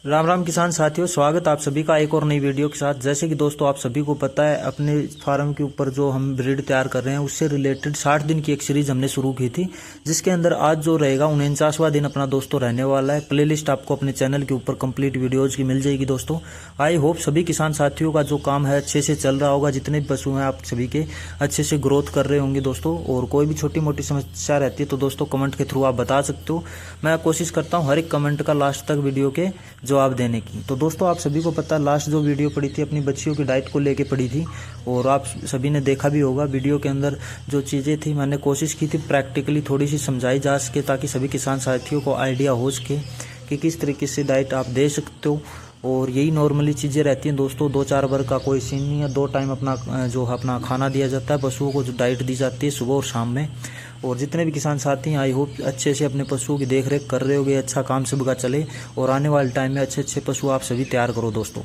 राम राम किसान साथियों, स्वागत आप सभी का एक और नई वीडियो के साथ। जैसे कि दोस्तों आप सभी को पता है, अपने फार्म के ऊपर जो हम ब्रीड तैयार कर रहे हैं उससे रिलेटेड 60 दिन की एक सीरीज हमने शुरू की थी, जिसके अंदर आज जो रहेगा 49वां दिन अपना दोस्तों रहने वाला है। प्लेलिस्ट आपको अपने चैनल के ऊपर कंप्लीट वीडियोज की मिल जाएगी दोस्तों। आई होप सभी किसान साथियों का जो काम है अच्छे से चल रहा होगा, जितने भी पशु हैं आप सभी के अच्छे से ग्रोथ कर रहे होंगे दोस्तों। और कोई भी छोटी मोटी समस्या रहती है तो दोस्तों कमेंट के थ्रू आप बता सकते हो। मैं कोशिश करता हूँ हर एक कमेंट का लास्ट तक वीडियो के जवाब देने की। तो दोस्तों आप सभी को पता है, लास्ट जो वीडियो पड़ी थी अपनी बच्चियों की डाइट को लेके पड़ी थी, और आप सभी ने देखा भी होगा वीडियो के अंदर जो चीज़ें थी मैंने कोशिश की थी प्रैक्टिकली थोड़ी सी समझाई जा सके, ताकि सभी किसान साथियों को आइडिया हो सके कि किस तरीके से डाइट आप दे सकते हो। और यही नॉर्मली चीज़ें रहती हैं दोस्तों, 2-4 वर्ग का कोई सीन नहीं है। 2 टाइम अपना खाना दिया जाता है पशुओं को, जो डाइट दी जाती है सुबह और शाम में। और जितने भी किसान साथी हैं आई होप अच्छे से अपने पशुओं की देखरेख कर रहे होगे, अच्छा काम सबका चले और आने वाले टाइम में अच्छे अच्छे पशु आप सभी तैयार करो दोस्तों।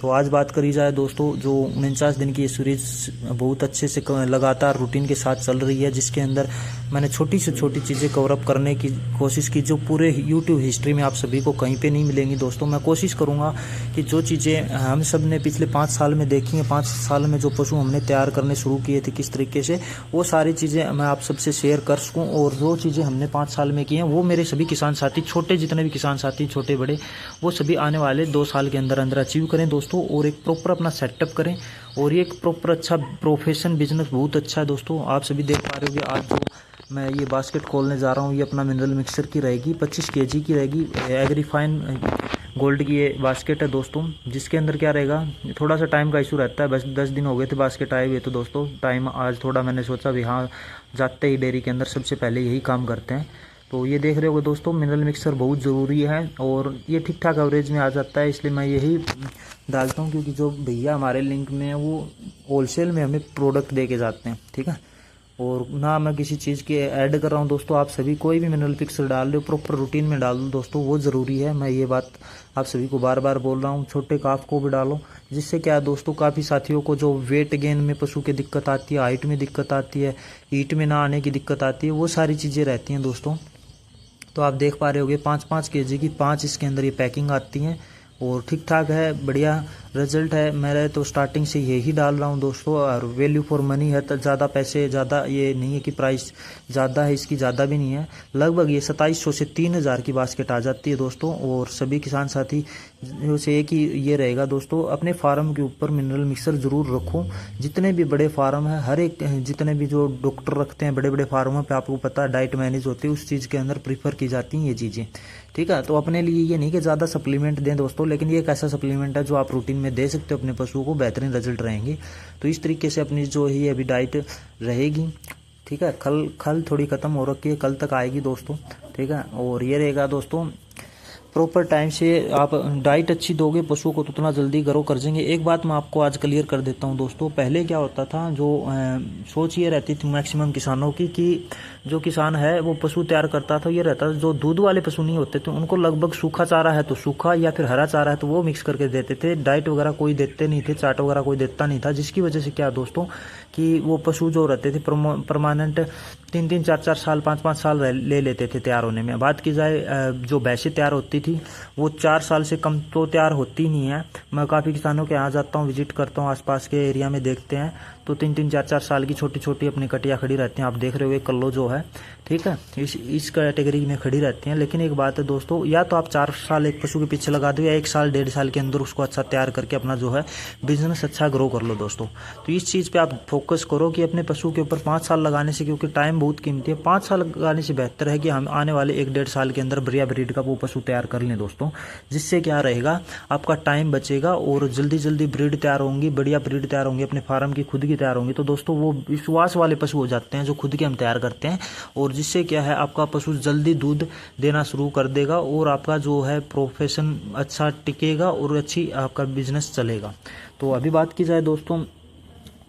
तो आज बात करी जाए दोस्तों, जो 49 दिन की ये सीरीज बहुत अच्छे से लगातार रूटीन के साथ चल रही है, जिसके अंदर मैंने छोटी से छोटी चीज़ें कवर अप करने की कोशिश की, जो पूरे यूट्यूब हिस्ट्री में आप सभी को कहीं पे नहीं मिलेंगी दोस्तों। मैं कोशिश करूंगा कि जो चीज़ें हम सब ने पिछले 5 साल में देखी हैं, 5 साल में जो पशु हमने तैयार करने शुरू किए थे किस तरीके से, वो सारी चीज़ें मैं आप सबसे शेयर कर सकूँ। और जो चीज़ें हमने 5 साल में की हैं वो मेरे सभी किसान साथी, छोटे जितने भी किसान साथी छोटे बड़े, वो सभी आने वाले 2 साल के अंदर अंदर अचीव करें दोस्तों। और एक प्रॉपर अपना सेटअप करें, और ये एक प्रॉपर अच्छा प्रोफेशन बिजनेस बहुत अच्छा है दोस्तों। आप सभी देख पा रहे होंगे आज जो मैं ये बास्केट खोलने जा रहा हूँ, ये अपना मिनरल मिक्सर की रहेगी, 25 kg की रहेगी। एग्रीफाइन गोल्ड की ये बास्केट है दोस्तों, जिसके अंदर क्या रहेगा, थोड़ा सा टाइम का इशू रहता है। बस 10 दिन हो गए थे बास्केट आए हुए, तो दोस्तों टाइम आज थोड़ा मैंने सोचा भी हाँ जाते ही डेयरी के अंदर सबसे पहले यही काम करते हैं। तो ये देख रहे होगे दोस्तों, मिनरल मिक्सर बहुत ज़रूरी है और ये ठीक ठाक एवरेज में आ जाता है, इसलिए मैं यही डालता हूँ। क्योंकि जो भैया हमारे लिंक में है वो होलसेल में हमें प्रोडक्ट दे के जाते हैं, ठीक है। और ना मैं किसी चीज़ के ऐड कर रहा हूँ दोस्तों। आप सभी कोई भी मिनरल मिक्सर डाल रहे हो प्रॉपर रूटीन में डाल दो दोस्तों, वो ज़रूरी है। मैं ये बात आप सभी को बार बार बोल रहा हूँ। छोटे काफ को भी डालो, जिससे क्या है दोस्तों, काफ़ी साथियों को जो वेट गेन में पशु की दिक्कत आती है, हाइट में दिक्कत आती है, हीट में ना आने की दिक्कत आती है, वो सारी चीज़ें रहती हैं दोस्तों। तो आप देख पा रहे होगे 5-5 kg की 5 इसके अंदर ये पैकिंग आती हैं, और ठीक ठाक है, बढ़िया रिजल्ट है। मैं तो स्टार्टिंग से यही डाल रहा हूँ दोस्तों, और वैल्यू फॉर मनी है। तो ज़्यादा पैसे, ज़्यादा ये नहीं है कि प्राइस ज़्यादा है इसकी, ज़्यादा भी नहीं है। लगभग ये 2700 से 3000 की बास्केट आ जाती है दोस्तों। और सभी किसान साथी से एक ही ये रहेगा दोस्तों, अपने फार्म के ऊपर मिनरल मिक्सर ज़रूर रखो। जितने भी बड़े फार्म है, हर एक जितने भी जो डॉक्टर रखते हैं बड़े बड़े फार्मों पे, आपको पता है डाइट मैनेज होती है, उस चीज़ के अंदर प्रीफर की जाती हैं ये चीज़ें, ठीक है। तो अपने लिए ये नहीं कि ज़्यादा सप्लीमेंट दें दोस्तों, लेकिन ये एक ऐसा सप्लीमेंट है जो आप रूटीन में दे सकते हो अपने पशुओं को, बेहतरीन रिजल्ट रहेंगे। तो इस तरीके से अपनी जो है अभी डाइट रहेगी, ठीक है। खल थोड़ी ख़त्म हो रखी है, कल तक आएगी दोस्तों, ठीक है। और ये रहेगा दोस्तों, प्रॉपर टाइम से आप डाइट अच्छी दोगे पशुओं को तो उतना जल्दी ग्रो कर जाएंगे। एक बात मैं आपको आज क्लियर कर देता हूं दोस्तों, पहले क्या होता था, जो सोच ये रहती थी मैक्सिमम किसानों की कि जो किसान है वो पशु तैयार करता था, ये रहता था जो दूध वाले पशु नहीं होते थे उनको लगभग सूखा चारा है तो सूखा, या फिर हरा चारा है तो वो मिक्स करके देते थे। डाइट वगैरह कोई देते नहीं थे, चाट वगैरह कोई देता नहीं था, जिसकी वजह से क्या दोस्तों कि वो पशु जो रहते थे परमानेंट 3-3, 4-4 साल, 5-5 साल ले लेते थे तैयार होने में। बात की जाए जो भैंसें तैयार होती थी वो 4 साल से कम तो तैयार होती नहीं है। मैं काफ़ी किसानों के यहाँ जाता हूँ, विजिट करता हूँ, आसपास के एरिया में देखते हैं तो 3-3, 4-4 साल की छोटी छोटी अपनी कटिया खड़ी रहती हैं। आप देख रहे हो कल्लो जो है, ठीक है, इस कैटेगरी में खड़ी रहती हैं। लेकिन एक बात है दोस्तों, या तो आप 4 साल एक पशु के पीछे लगा दो, या 1 साल 1.5 साल के अंदर उसको अच्छा तैयार करके अपना जो है बिजनेस अच्छा ग्रो कर लो दोस्तों। तो इस चीज़ पे आप फोकस करो कि अपने पशु के ऊपर 5 साल लगाने से, क्योंकि टाइम बहुत कीमती है, 5 साल लगाने से बेहतर है कि हम आने वाले 1-1.5 साल के अंदर बढ़िया ब्रीड का वो पशु तैयार कर लें दोस्तों। जिससे क्या रहेगा, आपका टाइम बचेगा और जल्दी जल्दी ब्रीड तैयार होंगी, बढ़िया ब्रीड तैयार होंगी, अपने फार्म की खुद की तैयार होंगी। तो दोस्तों वो विश्वास वाले पशु हो जाते हैं जो खुद के हम तैयार करते हैं, और जिससे क्या है आपका पशु जल्दी दूध देना शुरू कर देगा, और आपका जो है प्रोफेशन अच्छा टिकेगा और अच्छी आपका बिजनेस चलेगा। तो अभी बात की जाए दोस्तों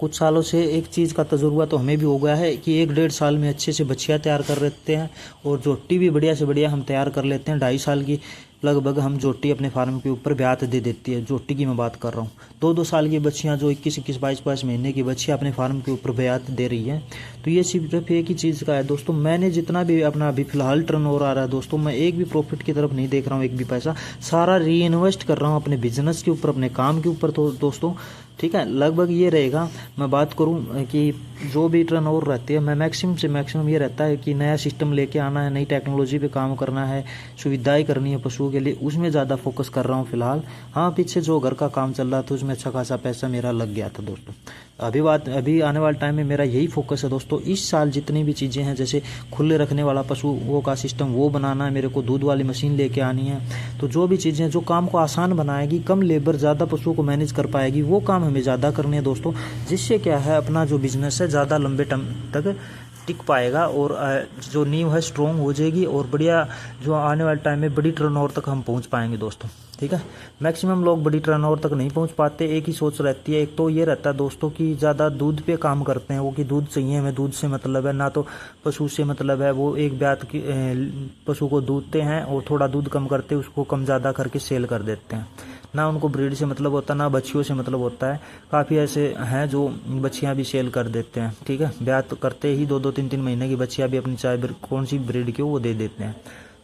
कुछ सालों से एक चीज़ का तजुर्बा तो हमें भी हो गया है कि 1-1.5 साल में अच्छे से बछिया तैयार कर लेते हैं और जोटी भी बढ़िया से बढ़िया हम तैयार कर लेते हैं। 2.5 साल की लगभग हम जोटी अपने फार्म के ऊपर ब्यात दे देती है। जोटी की मैं बात कर रहा हूँ। 2-2 साल की बच्चियाँ जो 21-21, 22-22 महीने की बच्चियाँ अपने फार्म के ऊपर ब्यात दे रही है। तो ये सिर्फ एक ही चीज़ का है दोस्तों। मैंने जितना भी अपना अभी फिलहाल टर्नओवर आ रहा है दोस्तों, मैं एक भी प्रॉफिट की तरफ नहीं देख रहा हूँ, एक भी पैसा। सारा री इन्वेस्ट कर रहा हूँ अपने बिजनेस के ऊपर, अपने काम के ऊपर। तो दोस्तों ठीक है, लगभग ये रहेगा। मैं बात करूं कि जो भी टर्नओवर रहती है, मैं मैक्सिमम से मैक्सिमम ये रहता है कि नया सिस्टम लेके आना है, नई टेक्नोलॉजी पे काम करना है, सुविधाएं करनी है पशुओं के लिए, उसमें ज़्यादा फोकस कर रहा हूँ फिलहाल। हाँ, पीछे जो घर का काम चल रहा था उसमें अच्छा खासा पैसा मेरा लग गया था दोस्तों। अभी आने वाले टाइम में मेरा यही फोकस है दोस्तों। इस साल जितनी भी चीज़ें हैं, जैसे खुले रखने वाला पशुओं का सिस्टम वो बनाना है मेरे को, दूध वाली मशीन लेके आनी है। तो जो भी चीज़ें जो काम को आसान बनाएगी, कम लेबर ज़्यादा पशुओं को मैनेज कर पाएगी, वो काम हमें ज़्यादा करने हैं दोस्तों। जिससे क्या है, अपना जो बिजनेस है ज़्यादा लंबे टाइम तक टिक पाएगा और जो नींव है स्ट्रॉन्ग हो जाएगी और बढ़िया जो आने वाले टाइम में बड़ी टर्नओवर तक हम पहुंच पाएंगे दोस्तों। ठीक है, मैक्सिमम लोग बड़ी टर्नओवर तक नहीं पहुंच पाते। एक ही सोच रहती है, एक तो ये रहता है दोस्तों कि ज़्यादा दूध पे काम करते हैं वो, कि दूध चाहिए हमें, दूध से मतलब है, ना तो पशु से मतलब है। वो एक ब्यात की पशु को दूधते हैं और थोड़ा दूध कम करते, उसको कम ज़्यादा करके सेल कर देते हैं। ना उनको ब्रीड से मतलब होता, ना बच्चियों से मतलब होता है। काफ़ी ऐसे हैं जो बच्चियां भी सेल कर देते हैं। ठीक है, ब्यात करते ही 2-2, 3-3 महीने की बच्चियां भी अपनी चाहे कौन सी ब्रीड की हो वो दे देते हैं।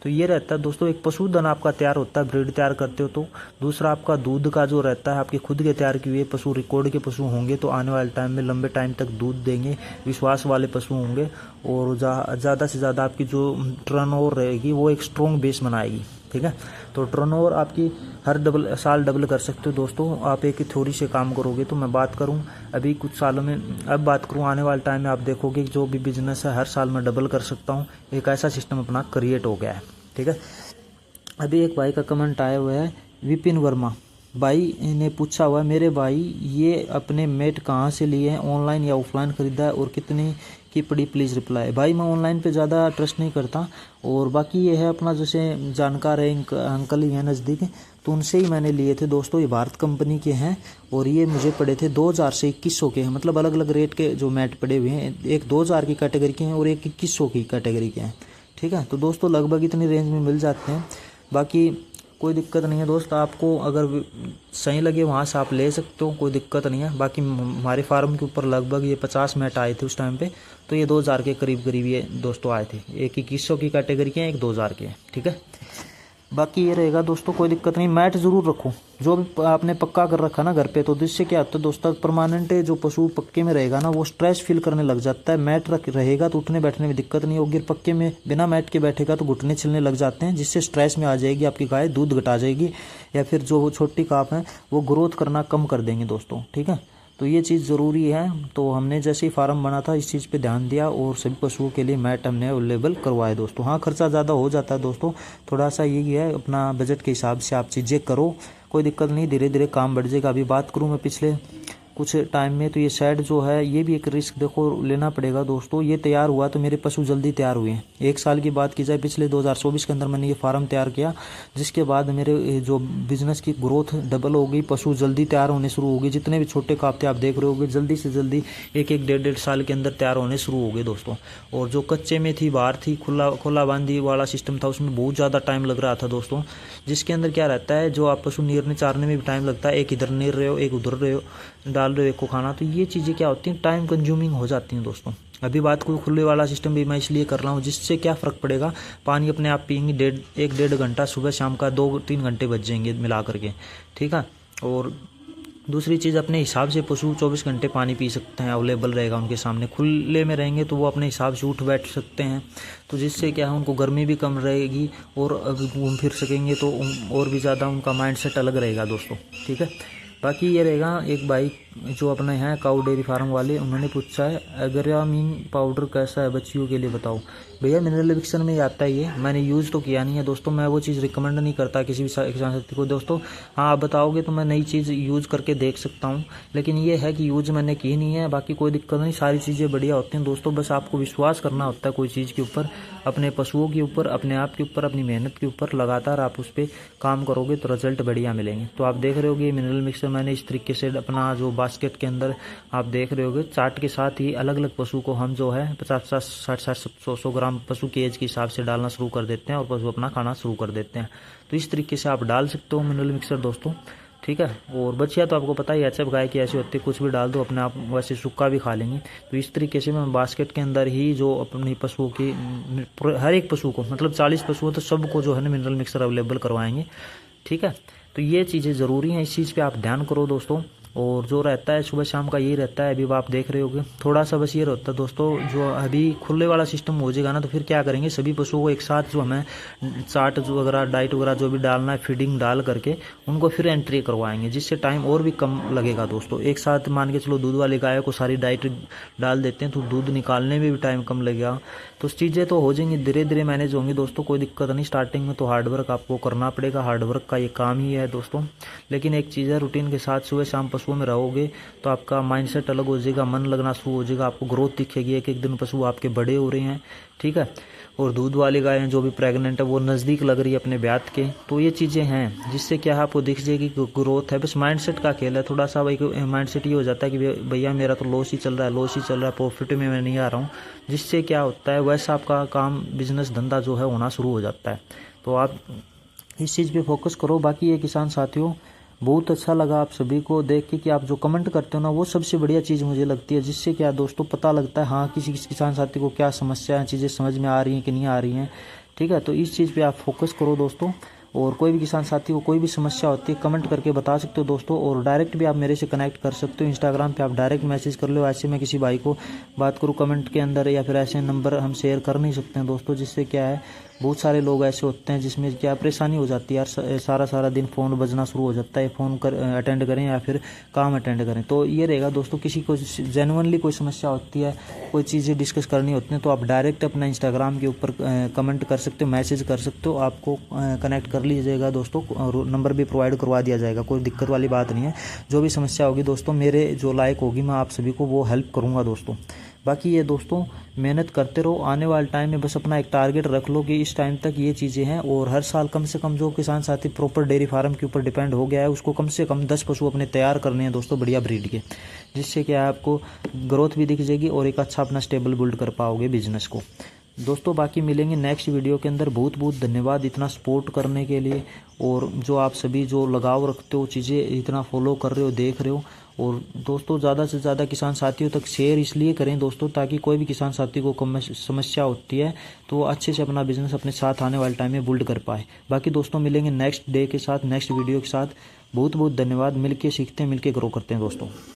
तो ये रहता है दोस्तों, एक पशुधन आपका तैयार होता है, ब्रीड तैयार करते हो तो। दूसरा आपका दूध का जो रहता है, आपके खुद के तैयार किए हुए पशु, रिकॉर्ड के पशु होंगे तो आने वाले टाइम में लंबे टाइम तक दूध देंगे, विश्वास वाले पशु होंगे और ज़्यादा से ज़्यादा आपकी जो टर्नओवर रहेगी वो एक स्ट्रॉन्ग बेस बनाएगी। ठीक है, तो टर्नओवर आपकी हर साल डबल कर सकते हो दोस्तों, आप एक ही थ्योरी से काम करोगे तो। मैं बात करूं अभी कुछ सालों में, अब बात करूं आने वाले टाइम में, आप देखोगे कि जो भी बिजनेस है हर साल मैं डबल कर सकता हूं। एक ऐसा सिस्टम अपना क्रिएट हो गया है। ठीक है, अभी एक भाई का कमेंट आया हुआ है, विपिन वर्मा भाई ने पूछा हुआ, मेरे भाई ये अपने मेट कहाँ से लिए हैं, ऑनलाइन या ऑफलाइन खरीदा है और कितने की पड़ी, प्लीज़ रिप्लाई। भाई मैं ऑनलाइन पे ज़्यादा ट्रस्ट नहीं करता, और बाकी ये है अपना जैसे जानकार है, अंकल ही है नज़दीक, तो उनसे ही मैंने लिए थे दोस्तों। ये भारत कंपनी के हैं और ये मुझे पड़े थे 2000 से 2100 के हैं। मतलब अलग अलग रेट के जो मैट पड़े हुए हैं, एक 2000 की कैटेगरी के हैं और एक 2100 की कैटेगरी के हैं। ठीक है, तो दोस्तों लगभग इतनी रेंज में मिल जाते हैं। बाकी कोई दिक्कत नहीं है दोस्त, आपको अगर सही लगे वहाँ से आप ले सकते हो, कोई दिक्कत नहीं है। बाकी हमारे फार्म के ऊपर लगभग ये 50 मैट आए थे उस टाइम पे, तो ये 2000 के करीब करीब ये दोस्तों आए थे। एक 2100 की कैटेगरी के हैं, एक 2000 के हैं। ठीक है, बाकी ये रहेगा दोस्तों, कोई दिक्कत नहीं। मैट ज़रूर रखो जो भी आपने पक्का कर रखा ना घर पे, तो जिससे क्या होता है दोस्तों, परमानेंट जो पशु पक्के में रहेगा ना, वो स्ट्रेस फील करने लग जाता है। मैट रहेगा तो उठने बैठने में दिक्कत नहीं होगी, पक्के में बिना मैट के बैठेगा तो घुटने छिलने लग जाते हैं, जिससे स्ट्रेस में आ जाएगी आपकी गाय, दूध घटा जाएगी, या फिर जो छोटी काफ है वो ग्रोथ करना कम कर देंगे दोस्तों। ठीक है, तो ये चीज़ ज़रूरी है। तो हमने जैसे ही फार्म बना था इस चीज़ पे ध्यान दिया और सभी पशुओं के लिए मैट हमने अवेलेबल करवाए दोस्तों। हाँ, खर्चा ज़्यादा हो जाता है दोस्तों, थोड़ा सा यही है, अपना बजट के हिसाब से आप चीज़ें करो, कोई दिक्कत नहीं, धीरे धीरे काम बढ़ जाएगा। अभी बात करूँ मैं पिछले कुछ टाइम में, तो ये शेड जो है ये भी एक रिस्क देखो लेना पड़ेगा दोस्तों। ये तैयार हुआ तो मेरे पशु जल्दी तैयार हुए हैं। 1 साल की बात की जाए, पिछले 2024 के अंदर मैंने ये फार्म तैयार किया, जिसके बाद मेरे जो बिजनेस की ग्रोथ डबल हो गई, पशु जल्दी तैयार होने शुरू हो गए। जितने भी छोटे काफ थे आप देख रहे होगे, जल्दी से जल्दी 1-1, 1.5 साल के अंदर तैयार होने शुरू हो गए दोस्तों। और जो कच्चे में थी, बाहर थी, खुला बांधी वाला सिस्टम था, उसमें बहुत ज़्यादा टाइम लग रहा था दोस्तों। जिसके अंदर क्या रहता है, जो आप पशु नीरने चारने में भी टाइम लगता है, एक इधर नीर रहे हो, एक उधर रहे हो, डाल रहे हो एक को खाना, तो ये चीज़ें क्या होती हैं, टाइम कंज्यूमिंग हो जाती हैं दोस्तों। अभी बात कोई खुले वाला सिस्टम भी मैं इसलिए कर रहा हूँ, जिससे क्या फ़र्क पड़ेगा, पानी अपने आप पियेंगे, 1-1.5 घंटा सुबह शाम का 2-3 घंटे बच जाएंगे मिला करके। ठीक है, और दूसरी चीज़, अपने हिसाब से पशु 24 घंटे पानी पी सकते हैं, अवेलेबल रहेगा उनके सामने। खुले में रहेंगे तो वो अपने हिसाब से उठ बैठ सकते हैं, तो जिससे क्या है, उनको गर्मी भी कम रहेगी और घूम फिर सकेंगे, तो और भी ज़्यादा उनका माइंडसेट अलग रहेगा दोस्तों। ठीक है, बाकी ये रहेगा। एक भाई जो अपने हैं काऊ डेयरी फार्म वाले, उन्होंने पूछा है, एग्रामीन पाउडर कैसा है बच्चियों के लिए बताओ। भैया मिनरल मिक्सर में ही आता है, ये मैंने यूज़ तो किया नहीं है दोस्तों, मैं वो चीज़ रिकमेंड नहीं करता किसी भी किसान साथी को दोस्तों। हाँ, आप बताओगे तो मैं नई चीज़ यूज़ करके देख सकता हूँ, लेकिन ये है कि यूज़ मैंने की नहीं है। बाकी कोई दिक्कत नहीं, सारी चीज़ें बढ़िया होती हैं दोस्तों, बस आपको विश्वास करना होता है कोई चीज़ के ऊपर, अपने पशुओं के ऊपर, अपने आप के ऊपर, अपनी मेहनत के ऊपर। लगातार आप उस पर काम करोगे तो रिजल्ट बढ़िया मिलेंगे। तो आप देख रहे होगे मिनरल मिक्सर मैंने इस तरीके से अपना जो बास्केट के अंदर आप देख रहे होगे चार्ट के साथ ही अलग अलग पशु को हम जो है 50-50, 60-60, 100 ग्राम पशु की एज के हिसाब से डालना शुरू कर देते हैं और पशु अपना खाना शुरू कर देते हैं। तो इस तरीके से आप डाल सकते हो मिनरल मिक्सर दोस्तों, ठीक है। और बचिया तो आपको पता ही एचएफ गाय की ऐसी होती है, कुछ भी डाल दो अपने आप वैसे सूखा भी खा लेंगे। तो इस तरीके से मैं बास्केट के अंदर ही जो अपनी पशुओं की हर एक पशु को मतलब 40 पशु हो तो सबको जो है ना मिनरल मिक्सर अवेलेबल करवाएंगे, ठीक है। तो ये चीज़ें ज़रूरी हैं, इस चीज़ पे आप ध्यान करो दोस्तों। और जो रहता है सुबह शाम का यही रहता है, अभी आप देख रहे होगे थोड़ा सा बस ये रहता है दोस्तों, जो अभी खुले वाला सिस्टम हो जाएगा ना तो फिर क्या करेंगे सभी पशुओं को एक साथ जो हमें चार्ट जो वगैरह डाइट वगैरह जो भी डालना है फीडिंग डाल करके उनको फिर एंट्री करवाएंगे, जिससे टाइम और भी कम लगेगा दोस्तों। एक साथ मान के चलो दूध वाली गाय को सारी डाइट डाल देते हैं तो दूध निकालने में भी टाइम कम लगेगा। तो चीज़ें तो हो जाएंगी, धीरे धीरे मैनेज होंगी दोस्तों, कोई दिक्कत नहीं। स्टार्टिंग में तो हार्डवर्क आपको करना पड़ेगा, हार्डवर्क का ये काम ही है दोस्तों। लेकिन एक चीज़ है, रूटीन के साथ सुबह शाम पशुओं में रहोगे तो आपका माइंडसेट अलग हो जाएगा, मन लगना शुरू हो जाएगा, आपको ग्रोथ दिखेगी, एक एक दिन पशु आपके बड़े हो रहे हैं, ठीक है। और दूध वाली गायें जो भी प्रेग्नेंट है वो नज़दीक लग रही है अपने ब्यात के। तो ये चीज़ें हैं जिससे क्या है आपको दिख जाएगी ग्रोथ है। बस माइंडसेट का खेल है, थोड़ा सा भाई माइंडसेट ये हो जाता है कि भैया मेरा तो लॉस ही चल रहा है, लॉस ही चल रहा है, प्रॉफिट में मैं नहीं आ रहा हूँ, जिससे क्या होता है वैसा आपका काम बिजनेस धंधा जो है होना शुरू हो जाता है। तो आप इस चीज़ पे फोकस करो। बाकी ये किसान साथियों बहुत अच्छा लगा आप सभी को देख के कि आप जो कमेंट करते हो ना वो सबसे बढ़िया चीज़ मुझे लगती है, जिससे क्या दोस्तों पता लगता है हाँ किसी किसान साथी को क्या समस्या है, चीज़ें समझ में आ रही हैं कि नहीं आ रही हैं, ठीक है। तो इस चीज़ पे आप फोकस करो दोस्तों। और कोई भी किसान साथी को कोई भी समस्या होती है कमेंट करके बता सकते हो दोस्तों। और डायरेक्ट भी आप मेरे से कनेक्ट कर सकते हो, इंस्टाग्राम पे आप डायरेक्ट मैसेज कर लो। ऐसे मैं किसी भाई को बात करूँ कमेंट के अंदर या फिर ऐसे नंबर हम शेयर कर नहीं सकते हैं दोस्तों, जिससे क्या है बहुत सारे लोग ऐसे होते हैं जिसमें क्या परेशानी हो जाती है यार, सारा दिन फ़ोन बजना शुरू हो जाता है, फ़ोन अटेंड करें या फिर काम अटेंड करें। तो ये रहेगा दोस्तों, किसी को जेन्युइनली कोई समस्या होती है, कोई चीज़ें डिस्कस करनी होती हैं तो आप डायरेक्ट अपना इंस्टाग्राम के ऊपर कमेंट कर सकते हो, मैसेज कर सकते हो, आपको कनेक्ट कर लीजिएगा दोस्तों, नंबर भी प्रोवाइड करवा दिया जाएगा, कोई दिक्कत वाली बात नहीं है। जो भी समस्या होगी दोस्तों मेरे जो लायक होगी मैं आप सभी को वो हेल्प करूँगा दोस्तों। बाकी ये दोस्तों मेहनत करते रहो, आने वाले टाइम में बस अपना एक टारगेट रख लो कि इस टाइम तक ये चीज़ें हैं। और हर साल कम से कम जो किसान साथी प्रॉपर डेयरी फार्म के ऊपर डिपेंड हो गया है उसको कम से कम 10 पशु अपने तैयार करने हैं दोस्तों बढ़िया ब्रीड के, जिससे क्या है आपको ग्रोथ भी दिख जाएगी और एक अच्छा अपना स्टेबल बिल्ड कर पाओगे बिजनेस को दोस्तों। बाकी मिलेंगे नेक्स्ट वीडियो के अंदर। बहुत बहुत धन्यवाद इतना सपोर्ट करने के लिए, और जो आप सभी जो लगाव रखते हो, चीज़ें इतना फॉलो कर रहे हो, देख रहे हो। और दोस्तों ज़्यादा से ज़्यादा किसान साथियों तक शेयर इसलिए करें दोस्तों ताकि कोई भी किसान साथी को कम समस्या होती है तो वो अच्छे से अपना बिजनेस अपने साथ आने वाले टाइम में बिल्ड कर पाए। बाकी दोस्तों मिलेंगे नेक्स्ट डे के साथ, नेक्स्ट वीडियो के साथ। बहुत बहुत धन्यवाद। मिलके सीखते हैं, मिलके ग्रो करते हैं दोस्तों।